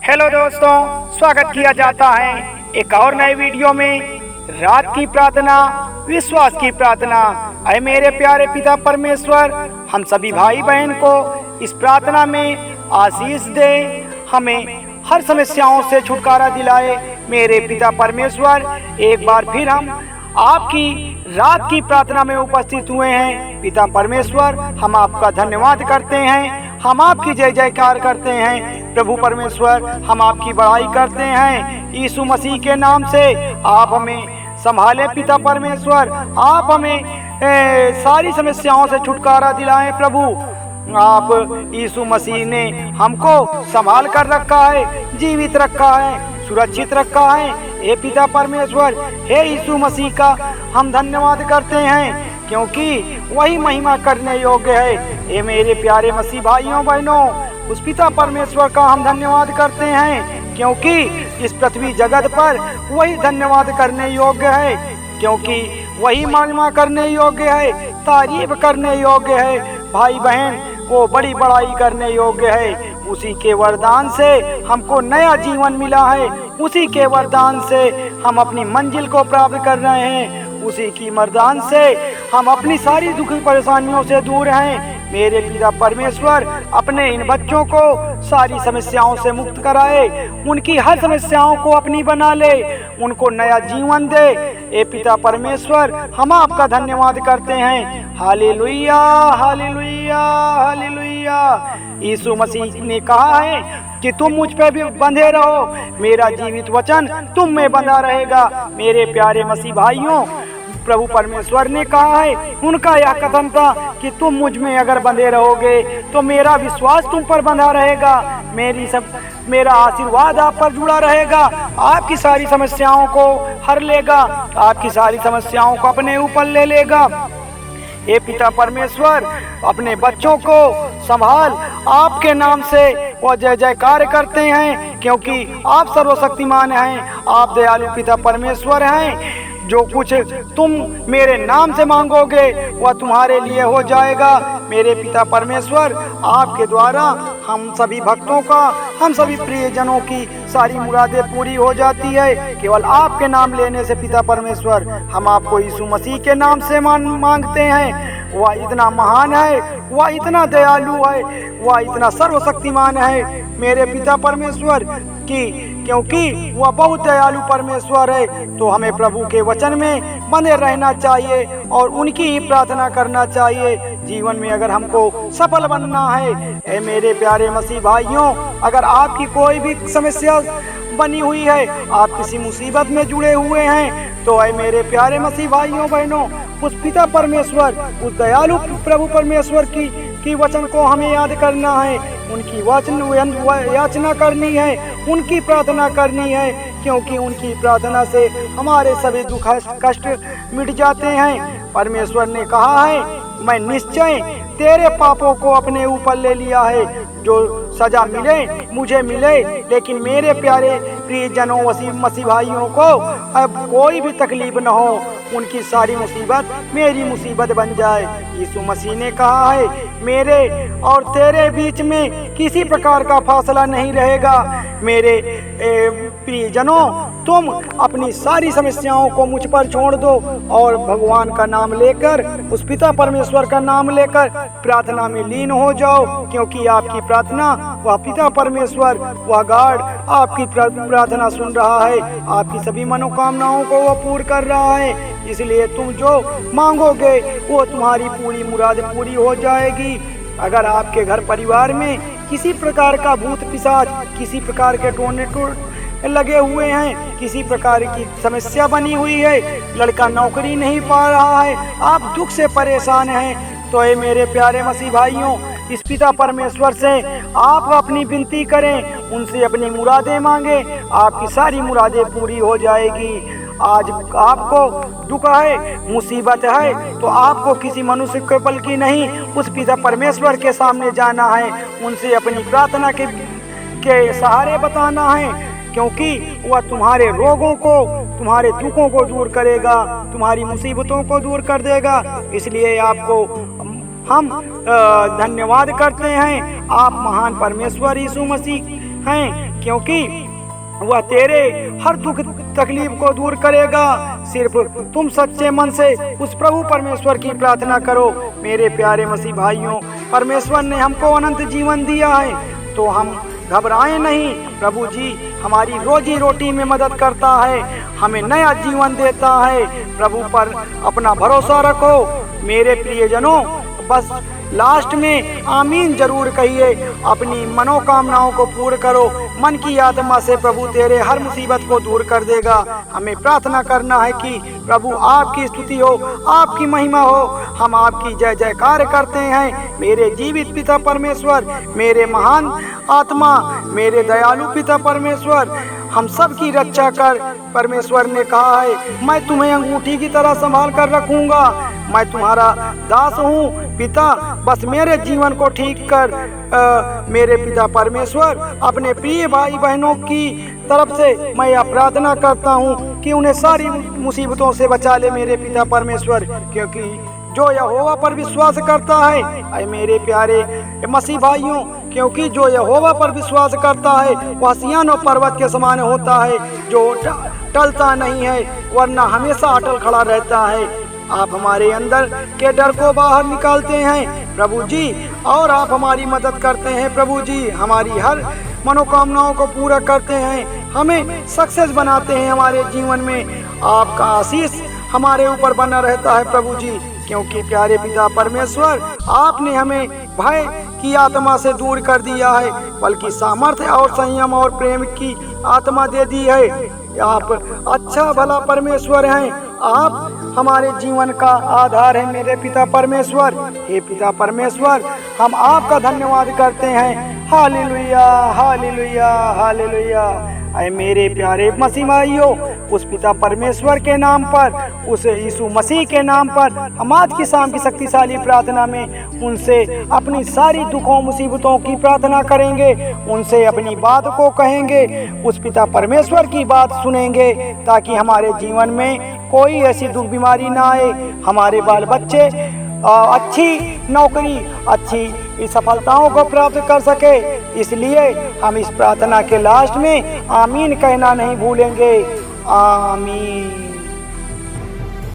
Hello दोस्तों, स्वागत किया जाता है एक और नए वीडियो में। रात की प्रार्थना, विश्वास की प्रार्थना। ऐ मेरे प्यारे पिता परमेश्वर, हम सभी भाई बहन को इस प्रार्थना में आशीष दे, हमें हर समस्याओं से छुटकारा दिलाए। मेरे पिता परमेश्वर, एक बार फिर हम आपकी रात की प्रार्थना में उपस्थित हुए हैं। पिता परमेश्वर, हम आपका धन्यवाद करते हैं, हम आपकी जय जयकार करते हैं। प्रभु परमेश्वर, हम आपकी बड़ाई करते हैं। यीशु मसीह के नाम से आप हमें संभालें। पिता परमेश्वर, आप हमें सारी समस्याओं से छुटकारा दिलाएं। प्रभु, आप यीशु मसीह ने हमको संभाल कर रखा है, जीवित रखा है, सुरक्षित रखा है। हे पिता परमेश्वर, हे यीशु मसीह का हम धन्यवाद करते हैं, क्योंकि वही महिमा करने योग्य है। हे मेरे प्यारे मसीह भाइयों बहनों, उस पिता परमेश्वर का हम धन्यवाद करते हैं, क्योंकि इस पृथ्वी जगत पर वही धन्यवाद करने योग्य है, क्योंकि वही महिमा करने योग्य है, तारीफ करने योग्य है। भाई बहन, वो बड़ी बड़ाई करने योग्य है। उसी के वरदान से हमको नया जीवन मिला है, उसी के वरदान से हम अपनी मंजिल को प्राप्त कर रहे हैं, उसी की वरदान से हम अपनी सारी दुख परेशानियों से दूर हैं। मेरे पिता परमेश्वर, अपने इन बच्चों को सारी समस्याओं से मुक्त कराए, उनकी हर समस्याओं को अपनी बना ले, उनको नया जीवन दे। ए पिता परमेश्वर, हम आपका धन्यवाद करते हैं। Hallelujah, hallelujah, hallelujah. यीशु मसीह ने कहा है कि तुम मुझ पे भी बंधे रहो, मेरा जीवित वचन तुम में बंधा रहेगा। मेरे प्यारे मसीह भाइयों, प्रभु परमेश्वर ने कहा है, उनका यह कथन था कि तुम मुझ में अगर बंधे रहोगे तो मेरा विश्वास तुम पर बंधा रहेगा, मेरा आशीर्वाद आप पर जुड़ा रहेगा, आपकी सारी समस्याओं को हर लेगा, आपकी सारी समस्याओं को अपने ऊपर ले लेगा। हे पिता परमेश्वर, अपने बच्चों को संभाल, आपके नाम से वो जय जयकार करते हैं, क्योंकि आप सर्वशक्तिमान हैं, आप दयालु पिता परमेश्वर हैं। जो कुछ तुम मेरे नाम से मांगोगे वह तुम्हारे लिए हो जाएगा। मेरे पिता परमेश्वर, आपके द्वारा हम सभी भक्तों का, हम सभी प्रियजनों की सारी मुरादें पूरी हो जाती है, केवल आपके नाम लेने से। पिता परमेश्वर, हम आपको यीशु मसीह के नाम से मांगते हैं। वह इतना महान है, वह इतना दयालु है, वह इतना सर्वशक्तिमान है मेरे पिता परमेश्वर, क्योंकि वह बहुत दयालु परमेश्वर है। तो हमें प्रभु के वचन में बने रहना चाहिए और उनकी ही प्रार्थना करना चाहिए। जीवन में अगर हमको सफल बनना है, ऐ मेरे प्यारे मसीह भाइयों, अगर आपकी कोई भी समस्या बनी हुई है, आप किसी मुसीबत में जुड़े हुए हैं, तो ऐ मेरे प्यारे मसीह भाइयों बहनों, उस पिता परमेश्वर, उस दयालु प्रभु परमेश्वर की वचन को हमें याद करना है, उनकी वचन याचना करनी है, उनकी प्रार्थना करनी है, क्योंकि उनकी प्रार्थना से हमारे सभी दुख कष्ट मिट जाते हैं। परमेश्वर ने कहा है, मैं निश्चय तेरे पापों को अपने ऊपर ले लिया है, जो सजा मिले मुझे मिले, लेकिन मेरे प्यारे प्रियजनों मसीह भाइयों को अब कोई भी तकलीफ न हो, उनकी सारी मुसीबत मेरी मुसीबत बन जाए। यीशु मसीह ने कहा है, मेरे और तेरे बीच में किसी प्रकार का फासला नहीं रहेगा। मेरे प्रियजनों, तुम अपनी सारी समस्याओं को मुझ पर छोड़ दो और भगवान का नाम लेकर, उस पिता परमेश्वर का नाम लेकर प्रार्थना में लीन हो जाओ, क्योंकि आपकी प्रार्थना वह पिता परमेश्वर, वह गॉड आपकी प्रार्थना सुन रहा है, आपकी सभी मनोकामनाओं को वह पूर्ण कर रहा है। इसलिए तुम जो मांगोगे वो तुम्हारी पूरी मुराद पूरी हो जाएगी। अगर आपके घर परिवार में किसी प्रकार का भूत पिशाच, किसी प्रकार के टोने लगे हुए हैं, किसी प्रकार की समस्या बनी हुई है, लड़का नौकरी नहीं पा रहा है, आप दुख से परेशान हैं, तो ये मेरे प्यारे मसीह भाइयों, इस पिता परमेश्वर से आप अपनी विनती करें, उनसे अपनी मुरादें मांगे, आपकी सारी मुरादें पूरी हो जाएगी। आज आपको दुख है, मुसीबत है, तो आपको किसी मनुष्य के बल की नहीं, उस पिता परमेश्वर के सामने जाना है, उनसे अपनी प्रार्थना के सहारे बताना है, क्योंकि वह तुम्हारे रोगों को, तुम्हारे दुखों को दूर करेगा, तुम्हारी मुसीबतों को दूर कर देगा। इसलिए आपको हम धन्यवाद करते हैं। आप महान परमेश्वर यीशु मसीह हैं, क्योंकि वह तेरे हर दुख तकलीफ को दूर करेगा। सिर्फ तुम सच्चे मन से उस प्रभु परमेश्वर की प्रार्थना करो। मेरे प्यारे मसीह भाइयों, परमेश्वर ने हमको अनंत जीवन दिया है तो हम घबराएं नहीं। प्रभु जी हमारी रोजी रोटी में मदद करता है, हमें नया जीवन देता है। प्रभु पर अपना भरोसा रखो। मेरे प्रियजनों, बस लास्ट में आमीन जरूर कहिए। अपनी मनोकामनाओं को पूर्ण करो। मन की आत्मा से प्रभु तेरे हर मुसीबत को दूर कर देगा। हमें प्रार्थना करना है कि प्रभु आपकी स्तुति हो, आपकी महिमा हो। हम आपकी जय जयकार करते हैं। मेरे जीवित पिता परमेश्वर, मेरे महान आत्मा, मेरे दयालु पिता परमेश्वर, हम सब की रक्षा कर। परमेश्वर ने कहा है, मैं तुम्हें अंगूठी की तरह संभाल कर रखूंगा। मैं तुम्हारा दास हूँ पिता, बस मेरे जीवन को ठीक कर। मेरे पिता परमेश्वर, अपने प्रिय भाई बहनों की तरफ से मैं यह प्रार्थना करता हूँ कि उन्हें सारी मुसीबतों से बचा ले मेरे पिता परमेश्वर, क्योंकि जो यहोवा पर विश्वास करता है, अरे मेरे प्यारे मसीह भाइयों, क्योंकि जो यहोवा पर विश्वास करता है वह सिय्योन पर्वत के समान होता है, जो टलता नहीं है वरना हमेशा अटल खड़ा रहता है। आप हमारे अंदर के डर को बाहर निकालते हैं प्रभु जी, और आप हमारी मदद करते हैं प्रभु जी। हमारी हर मनोकामनाओं को पूरा करते हैं, हमें सक्सेस बनाते हैं हमारे जीवन में। आपका आशीष हमारे ऊपर बना रहता है प्रभु जी, क्योंकि प्यारे पिता परमेश्वर, आपने हमें भय की आत्मा से दूर कर दिया है, बल्कि सामर्थ्य और संयम और प्रेम की आत्मा दे दी है। आप अच्छा भला परमेश्वर हैं। आप हमारे जीवन का आधार है मेरे पिता परमेश्वर। हे पिता परमेश्वर, हम आपका धन्यवाद करते हैं। Hallelujah, hallelujah, hallelujah. अरे मेरे प्यारे मसीह भाइयों, उस पिता परमेश्वर के नाम पर, उस यीशु मसीह के नाम पर हम आज की शाम की शक्तिशाली प्रार्थना में उनसे अपनी सारी दुखों मुसीबतों की प्रार्थना करेंगे, उनसे अपनी बात को कहेंगे, उस पिता परमेश्वर की बात सुनेंगे, ताकि हमारे जीवन में कोई ऐसी दुख बीमारी ना आए, हमारे बाल बच्चे अच्छी नौकरी, अच्छी सफलताओं को प्राप्त कर सके। इसलिए हम इस प्रार्थना के लास्ट में आमीन कहना नहीं भूलेंगे। आमीन।